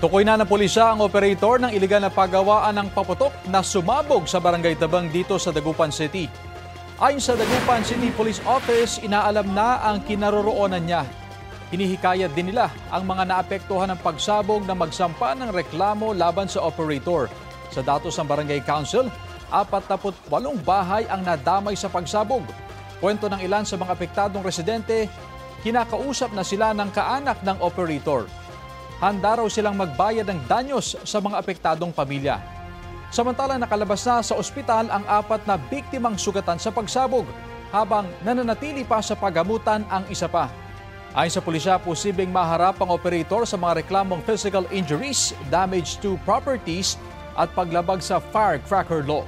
Tukoy na ng pulisya ang operator ng iligal na paggawaan ng paputok na sumabog sa Barangay Tabang dito sa Dagupan City. Ayon sa Dagupan City Police Office, inaalam na ang kinaroroonan niya. Hinihikayat din nila ang mga naapektuhan ng pagsabog na magsampa ng reklamo laban sa operator. Sa datos ng Barangay Council, 48 bahay ang nadamay sa pagsabog. Kwento ng ilan sa mga apektadong residente, kinakausap na sila ng kaanak ng operator. Handa raw silang magbayad ng danyos sa mga apektadong pamilya. Samantalang nakalabas na sa ospital ang 4 na biktimang sugatan sa pagsabog, habang nananatili pa sa paggamutan ang isa pa. Ayon sa pulisya, posibleng maharap ang operator sa mga reklamong physical injuries, damage to properties at paglabag sa firecracker law.